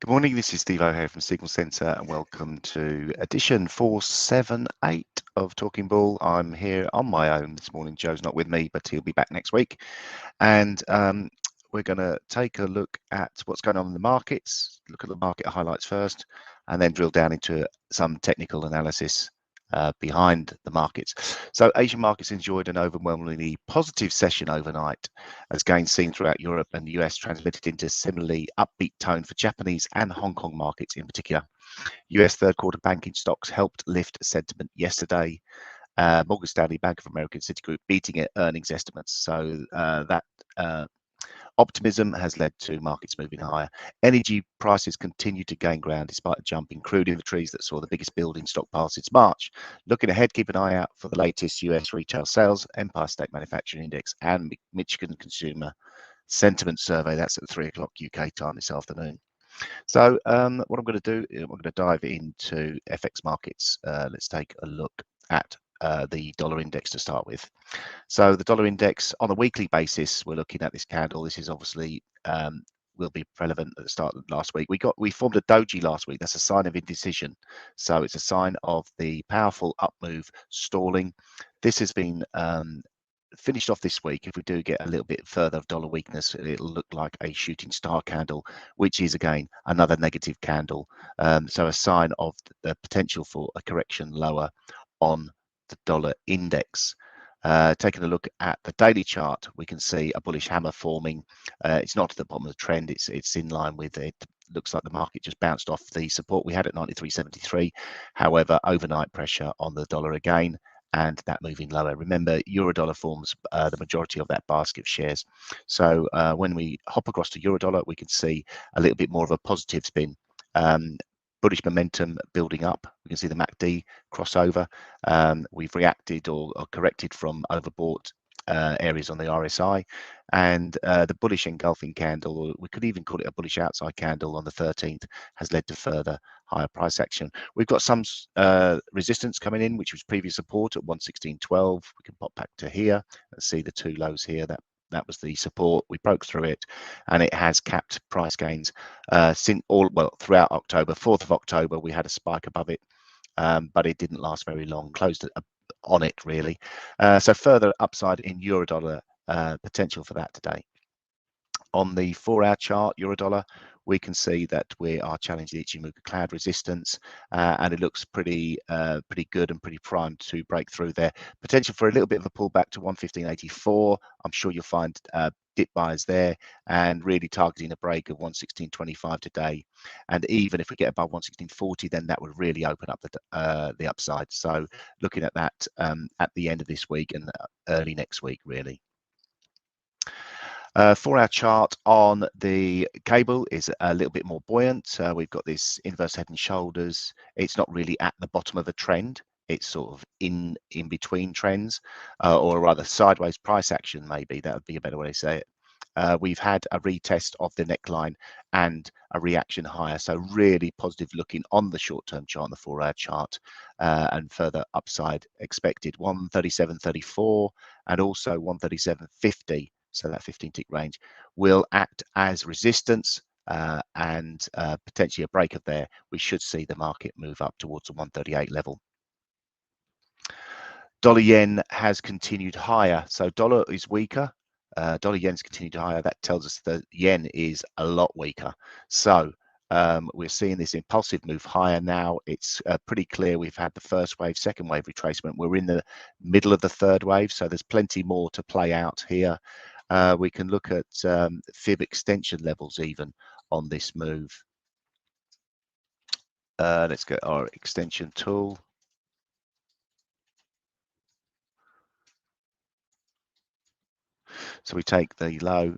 Good morning, this is Steve O'Hare from Signal Centre and welcome to edition 478 of Talking Bull. I'm here on my own this morning. Joe's not with me, but he'll be back next week. And we're going to take a look at what's going on in the markets, look at the market highlights first, and then drill down into some technical analysis behind the markets. So Asian markets enjoyed an overwhelmingly positive session overnight as gains seen throughout Europe and the US transmitted into similarly upbeat tone for Japanese and Hong Kong markets in particular. US third quarter banking stocks helped lift sentiment yesterday. Morgan Stanley, Bank of America, and Citigroup beating earnings estimates. So that optimism has led to markets moving higher. Energy prices continue to gain ground despite a jump in crude inventories that saw the biggest build in stockpiles since March. Looking ahead, keep an eye out for the latest US retail sales, Empire State Manufacturing Index, and Michigan Consumer Sentiment Survey. That's at 3 o'clock UK time this afternoon. So what I'm going to do, I'm going to dive into FX markets. Let's take a look at the dollar index to start with. So the dollar index on a weekly basis, we're looking at this candle. This is obviously will be relevant at the start of last week. We formed a doji last week. That's a sign of indecision. So it's a sign of the powerful up move stalling. This has been finished off this week. If we do get a little bit further of dollar weakness, it'll look like a shooting star candle, which is again another negative candle. So a sign of the potential for a correction lower on the dollar index. Taking a look at the daily chart, we can see a bullish hammer forming. It's not at the bottom of the trend. It's in line with it. Looks like the market just bounced off the support we had at 93.73. However, overnight pressure on the dollar again, and that moving lower. Remember, Eurodollar forms the majority of that basket of shares. So when we hop across to Eurodollar, we can see a little bit more of a positive spin. Bullish momentum building up. We can see the MACD crossover. We've reacted or corrected from overbought areas on the RSI, and the bullish engulfing candle, or we could even call it a bullish outside candle on the 13th, has led to further higher price action. We've got some resistance coming in, which was previous support at 116.12. We can pop back to here and see the two lows here. That was the support. We broke through it, and it has capped price gains throughout October. 4th of October, we had a spike above it, but it didn't last very long. Closed on it really. So further upside in Eurodollar potential for that today. On the 4-hour chart, Eurodollar, we can see that we are challenging the Ichimoku cloud resistance, and it looks pretty good and pretty primed to break through there. Potential for a little bit of a pullback to 115.84. I'm sure you'll find dip buyers there, and really targeting a break of 116.25 today. And even if we get above 116.40, then that would really open up the upside. So looking at that at the end of this week and early next week, really. 4-hour chart on the cable is a little bit more buoyant. We've got this inverse head and shoulders. It's not really at the bottom of a trend. It's sort of in between trends, or rather sideways price action, maybe. That would be a better way to say it. We've had a retest of the neckline and a reaction higher. So really positive looking on the short-term chart, on the 4-hour chart, and further upside expected. 137.34 and also 137.50. So that 15-tick range will act as resistance, and potentially a break of there. We should see the market move up towards the 138 level. Dollar yen has continued higher. So dollar is weaker. Dollar yen's continued higher. That tells us that yen is a lot weaker. So we're seeing this impulsive move higher now. It's pretty clear we've had the first wave, second wave retracement. We're in the middle of the third wave, so there's plenty more to play out here. We can look at Fib Extension Levels even on this move. Let's get our extension tool. So we take the low,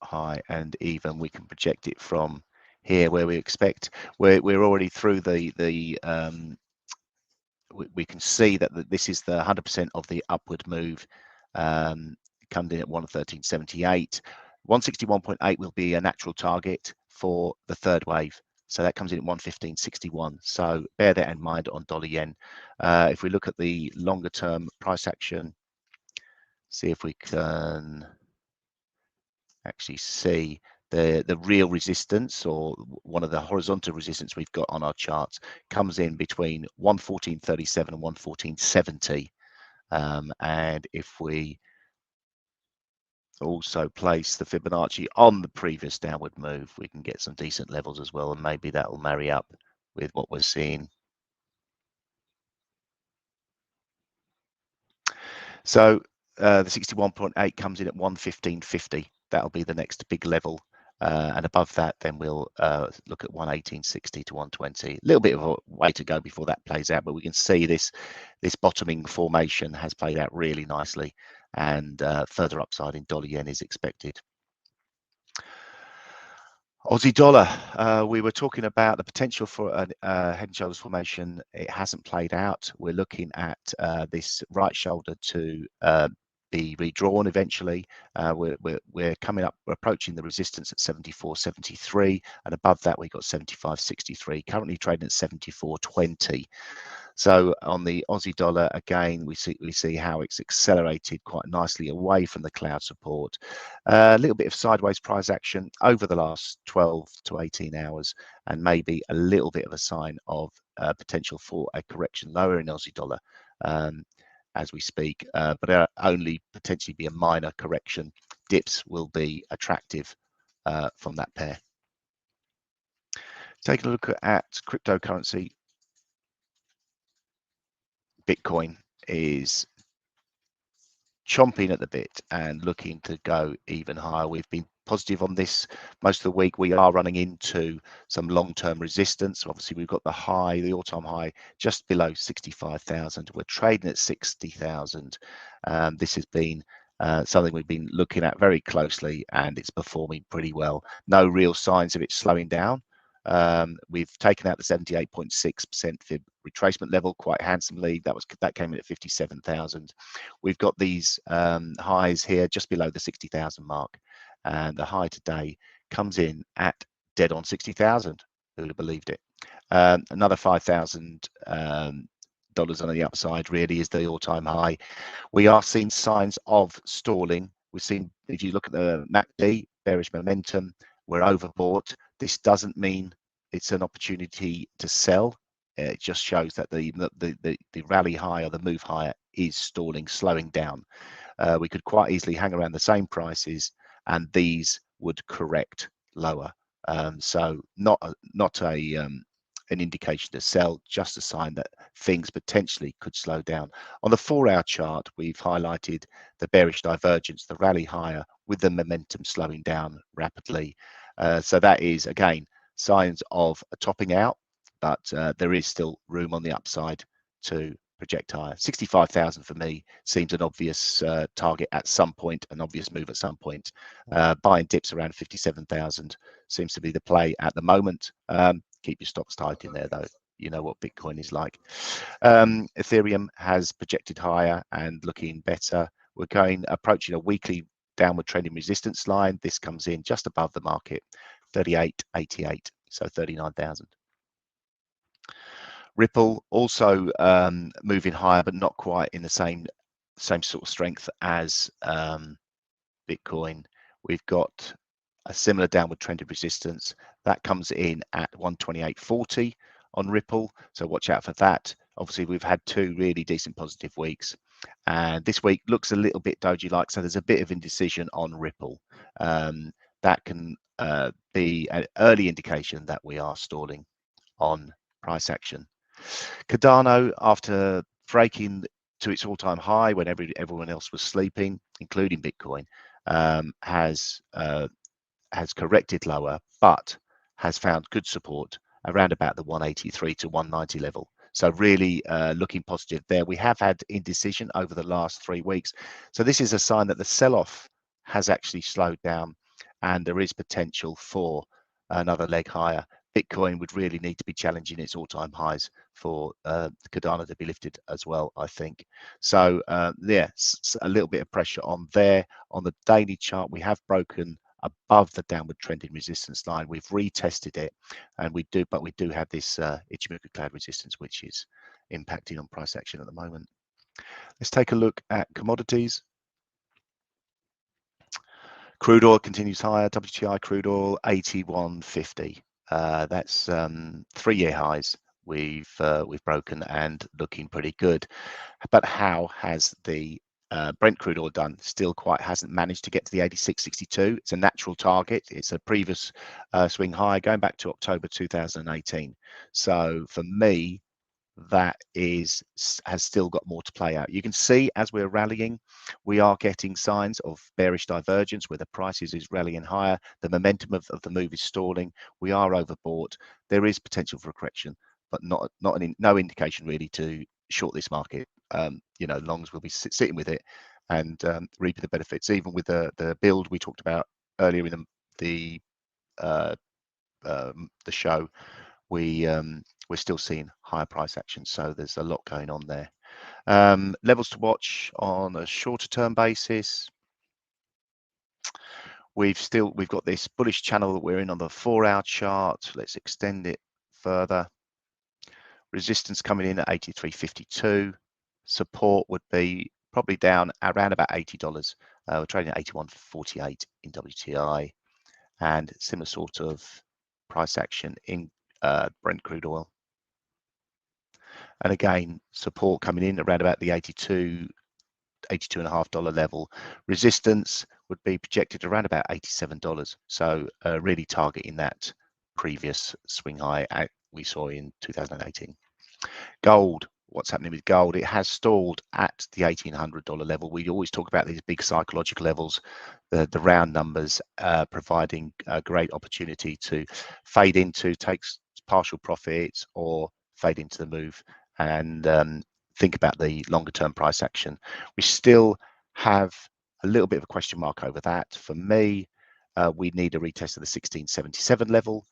high, and even. We can project it from here where we expect. We're already through the we can see that this is the 100% of the upward move. Come in at 113.78. 161.8 will be a natural target for the third wave. So that comes in at 115.61. So bear that in mind on dollar yen. If we look at the longer term price action, see if we can actually see The real resistance, or one of the horizontal resistance we've got on our charts, comes in between 114.37 and 114.70. And if we also place the Fibonacci on the previous downward move, we can get some decent levels as well, and maybe that will marry up with what we're seeing. So the 61.8 comes in at 115.50. That'll be the next big level. And above that, then we'll look at 118.60 to 120. A little bit of a way to go before that plays out, but we can see this bottoming formation has played out really nicely, and further upside in dollar yen is expected. Aussie dollar, we were talking about the potential for a head and shoulders formation. It hasn't played out. We're looking at this right shoulder to be redrawn eventually. We're coming up, we're approaching the resistance at 74.73, and above that we got 75.63, currently trading at 74.20. So on the Aussie dollar, again, we see how it's accelerated quite nicely away from the cloud support. A little bit of sideways price action over the last 12 to 18 hours, and maybe a little bit of a sign of potential for a correction lower in Aussie dollar as we speak, but only potentially be a minor correction. Dips will be attractive from that pair. Taking a look at cryptocurrency, Bitcoin is chomping at the bit and looking to go even higher. We've been positive on this most of the week. We are running into some long-term resistance. Obviously, we've got the high, the all-time high, just below 65,000. We're trading at 60,000. This has been something we've been looking at very closely, and it's performing pretty well. No real signs of it slowing down. We've taken out the 78.6% Fib retracement level quite handsomely. That came in at 57,000. We've got these highs here just below the 60,000 mark, and the high today comes in at dead on 60,000. Who would have believed it? Another $5,000 on the upside really is the all-time high. We are seeing signs of stalling. We've seen, if you look at the MACD, bearish momentum, we're overbought. This doesn't mean it's an opportunity to sell. It just shows that the rally high or the move higher is stalling, slowing down. We could quite easily hang around the same prices, and these would correct lower. So not an indication to sell, just a sign that things potentially could slow down. On the 4-hour chart, we've highlighted the bearish divergence, the rally higher with the momentum slowing down rapidly. So that is, again, signs of a topping out, but there is still room on the upside to project higher. 65,000 for me seems an obvious target at some point, an obvious move at some point. Buying dips around 57,000 seems to be the play at the moment. Keep your stocks tight in there, though. You know what Bitcoin is like. Ethereum has projected higher and looking better. We're approaching a weekly downward trending resistance line. This comes in just above the market, 38.88, so 39,000. Ripple also moving higher, but not quite in the same sort of strength as Bitcoin. We've got a similar downward trended resistance that comes in at 128.40 on Ripple, so watch out for that. Obviously, we've had 2 really decent positive weeks, and this week looks a little bit doji-like, so there's a bit of indecision on Ripple. That can be an early indication that we are stalling on price action. Cardano, after breaking to its all-time high when everyone else was sleeping, including Bitcoin, has corrected lower, but has found good support around about the 183 to 190 level. So really looking positive there. We have had indecision over the last 3 weeks. So this is a sign that the sell-off has actually slowed down, and there is potential for another leg higher. Bitcoin would really need to be challenging its all-time highs for Cardano to be lifted as well, I think. So yeah, a little bit of pressure on there. On the daily chart, we have broken above the downward trending resistance line. We've retested it, and we do have this Ichimoku cloud resistance, which is impacting on price action at the moment. Let's take a look at commodities. Crude oil continues higher. WTI crude oil 81.50. That's 3-year highs we've broken and looking pretty good. But how has the Brent crude oil done? Still quite hasn't managed to get to the 86.62. It's a natural target. It's a previous swing high going back to October 2018. So for me, that has still got more to play out. You can see as we're rallying, we are getting signs of bearish divergence where the prices is rallying higher. The momentum of the move is stalling. We are overbought. There is potential for a correction, but no indication really to short this market. Longs will be sitting with it and reaping the benefits, even with the build we talked about earlier in the show. We're still seeing higher price action, so there's a lot going on there. Levels to watch on a shorter term basis. We've got this bullish channel that we're in on the 4-hour chart. Let's extend it further. Resistance coming in at 83.52. Support would be probably down around about $80. We're trading at 81.48 in WTI, and similar sort of price action in Brent crude oil. And again, support coming in around about the $82.50 level. Resistance would be projected around about $87. So really targeting that previous swing high we saw in 2018. Gold, what's happening with gold? It has stalled at the $1,800 level. We always talk about these big psychological levels, the round numbers providing a great opportunity to fade into, take partial profits, or fade into the move and think about the longer term price action. We still have a little bit of a question mark over that. For me, we need a retest of the 1677 level.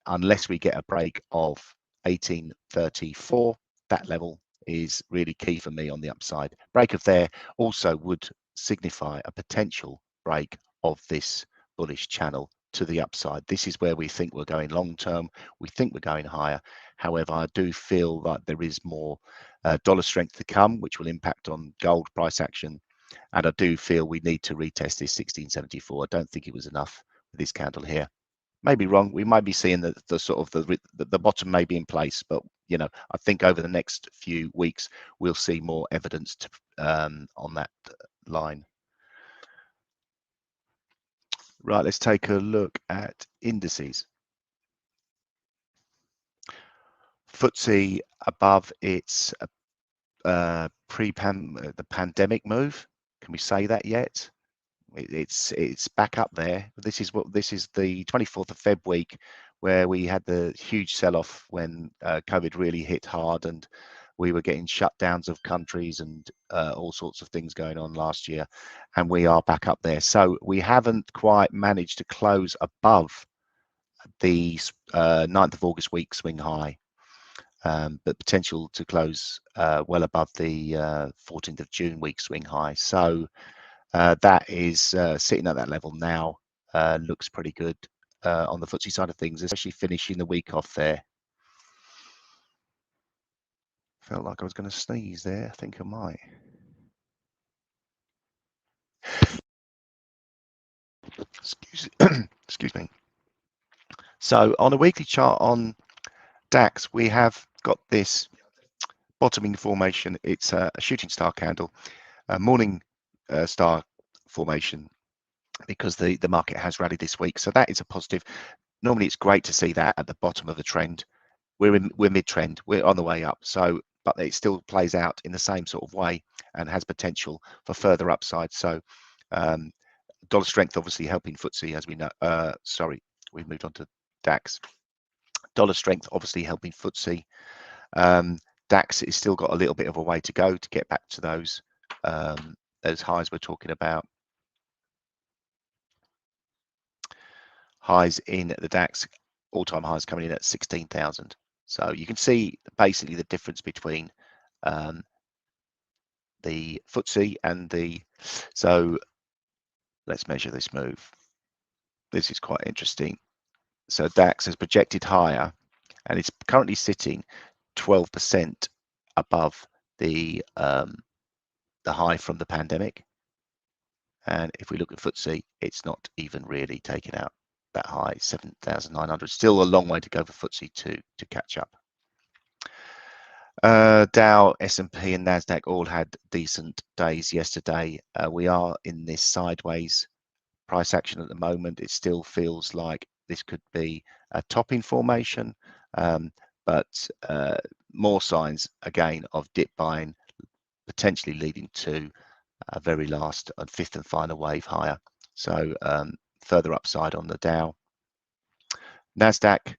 Unless we get a break of 1834, that level is really key for me on the upside. Break of there also would signify a potential break of this bullish channel to the upside. This is where we think we're going long term. We think we're going higher. However, I do feel that there is more dollar strength to come, which will impact on gold price action. And I do feel we need to retest this 1674. I don't think it was enough with this candle here. Maybe wrong. We might be seeing the sort of the bottom may be in place, but I think over the next few weeks we'll see more evidence on that line. Right, let's take a look at indices. FTSE above its the pandemic move. Can we say that yet? It's back up there. This is the 24th of Feb week where we had the huge sell-off when COVID really hit hard and we were getting shutdowns of countries and all sorts of things going on last year, and we are back up there. So we haven't quite managed to close above the 9th of August week swing high, but potential to close well above the 14th of June week swing high. So that is sitting at that level now. Looks pretty good on the FTSE side of things, especially finishing the week off there. Felt like I was going to sneeze there. I think I might. Excuse me. So on a weekly chart on DAX, we have got this bottoming formation. It's a shooting star candle, a morning star formation, because the market has rallied this week. So that is a positive. Normally it's great to see that at the bottom of the trend. We're mid-trend, we're on the way up. So, but it still plays out in the same sort of way and has potential for further upside. So dollar strength obviously helping FTSE, as we know. Sorry, we've moved on to DAX. Dollar strength obviously helping FTSE. DAX is still got a little bit of a way to go to get back to those highs we're talking about. Highs in the DAX, all-time highs coming in at 16,000. So you can see basically the difference between the FTSE and so let's measure this move. This is quite interesting. So DAX has projected higher and it's currently sitting 12% above the high from the pandemic. And if we look at FTSE, it's not even really taken out that high, 7,900. Still a long way to go for FTSE to catch up. Dow, S&P and NASDAQ all had decent days yesterday. We are in this sideways price action at the moment. It still feels like this could be a topping formation, but more signs again of dip buying, potentially leading to a very last and fifth and final wave higher. So further upside on the Dow. NASDAQ,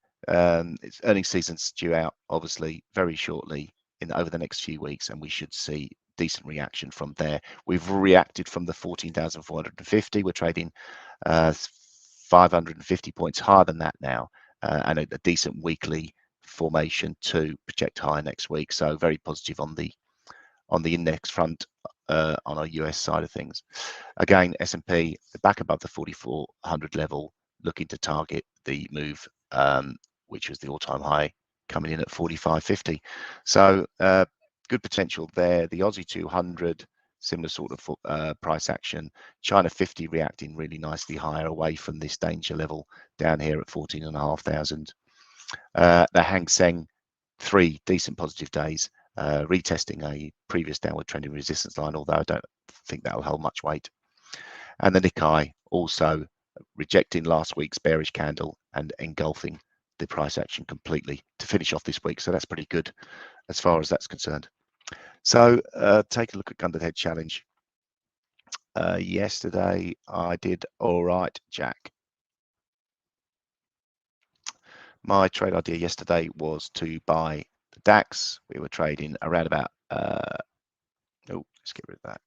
its earnings season's due out obviously very shortly over the next few weeks, and we should see decent reaction from there. We've reacted from the 14,450. We're trading 550 points higher than that now, and a decent weekly formation to project higher next week. So very positive on the index front on our US side of things. Again, S&P back above the 4,400 level, looking to target the move, which was the all-time high, coming in at 45.50. So good potential there. The Aussie 200, similar sort of price action. China 50 reacting really nicely higher, away from this danger level down here at 14,500. The Hang Seng, 3 decent positive days, retesting a previous downward trending resistance line, although I don't think that'll hold much weight. And the Nikkei also rejecting last week's bearish candle and engulfing the price action completely to finish off this week. So that's pretty good as far as that's concerned. So take a look at Gundered Head Challenge. Yesterday I did all right, Jack. My trade idea yesterday was to buy the DAX. We were trading around about, let's get rid of that.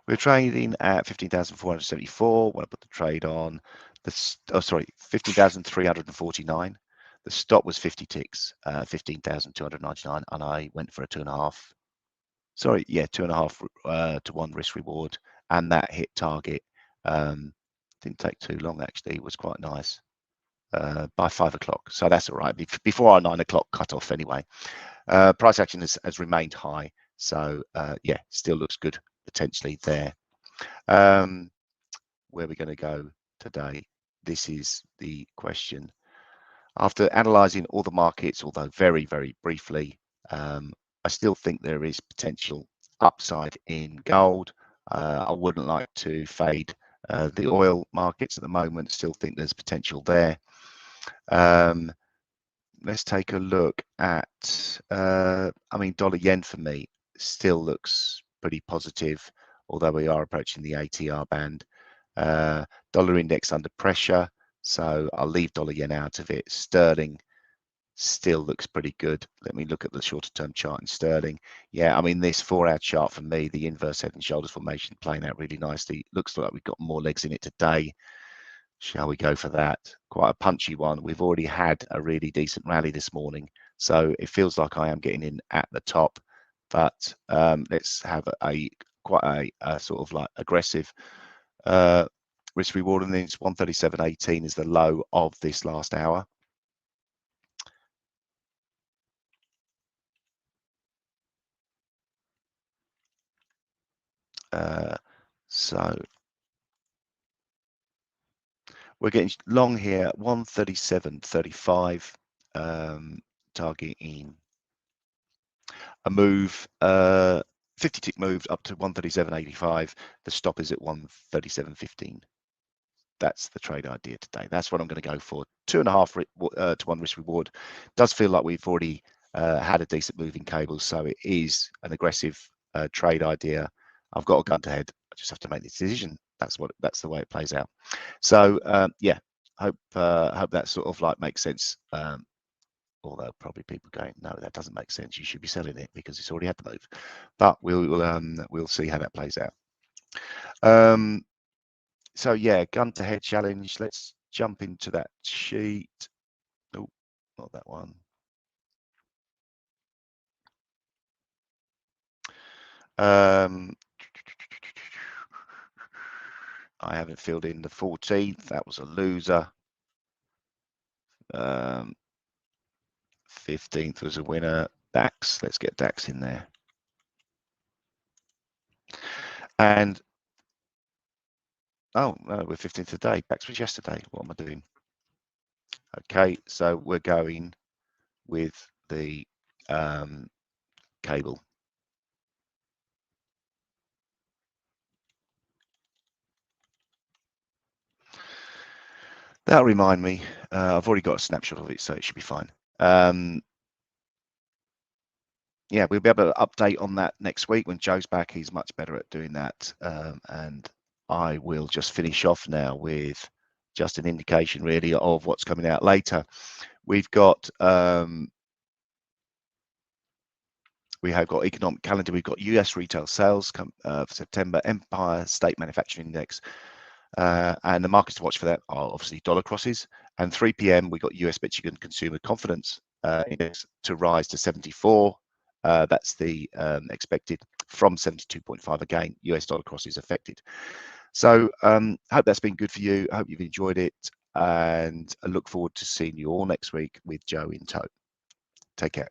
We're trading at 15,474. When I put the trade on, 15,349. The stop was 50 ticks, 15,299, and I went for a 2.5. Sorry, yeah, 2.5 to 1 risk reward, and that hit target. Didn't take too long actually. It was quite nice by 5 o'clock. So that's all right. Before our 9 o'clock cutoff anyway. Price action has remained high. So yeah, still looks good potentially there. Where are we going to go today? This is the question. After analysing all the markets, although very, very briefly, I still think there is potential upside in gold. I wouldn't like to fade the oil markets at the moment. Still think there's potential there. Let's take a look at, I mean, dollar yen for me still looks pretty positive, although we are approaching the ATR band. Dollar index under pressure, so I'll leave dollar yen out of it. Sterling still looks pretty good. Let me look at the shorter term chart in sterling. Yeah, I mean, this 4-hour chart for me, the inverse head and shoulders formation playing out really nicely. Looks like we've got more legs in it today. Shall we go for that? Quite a punchy one. We've already had a really decent rally this morning, so it feels like I am getting in at the top. But let's have quite a sort of like aggressive risk reward, and then it's 137.18 is the low of this last hour. So we're getting long here, 137.35, targeting a move, 50 tick move up to 137.85. The stop is at 137.15. That's the trade idea today. That's what I'm going to go for. 2.5 to 1 risk reward. Does feel like we've already had a decent move in cables, so it is an aggressive trade idea. I've got a gun to head. I just have to make the decision. That's the way it plays out. So yeah, hope that sort of like makes sense. Although probably people going, no, that doesn't make sense. You should be selling it because it's already had the move. But we'll see how that plays out. So yeah, gun to head challenge. Let's jump into that sheet. Oh, not that one. I haven't filled in the 14th. That was a loser. 15th was a winner. DAX. Let's get DAX in there. And oh no, we're 15th today. DAX was yesterday. What am I doing? Okay, so we're going with the cable. That'll remind me. I've already got a snapshot of it, so it should be fine. Yeah, we'll be able to update on that next week when Joe's back. He's much better at doing that. And I will just finish off now with just an indication really of what's coming out later. We've got we have got economic calendar. We've got US retail sales for September, Empire State Manufacturing Index, and the markets to watch for that are obviously dollar crosses. And 3 p.m. we've got US Michigan Consumer Confidence Index to rise to 74. That's the expected from 72.5 again. US dollar crosses affected. So hope that's been good for you. I hope you've enjoyed it, and I look forward to seeing you all next week with Joe in tow. Take care.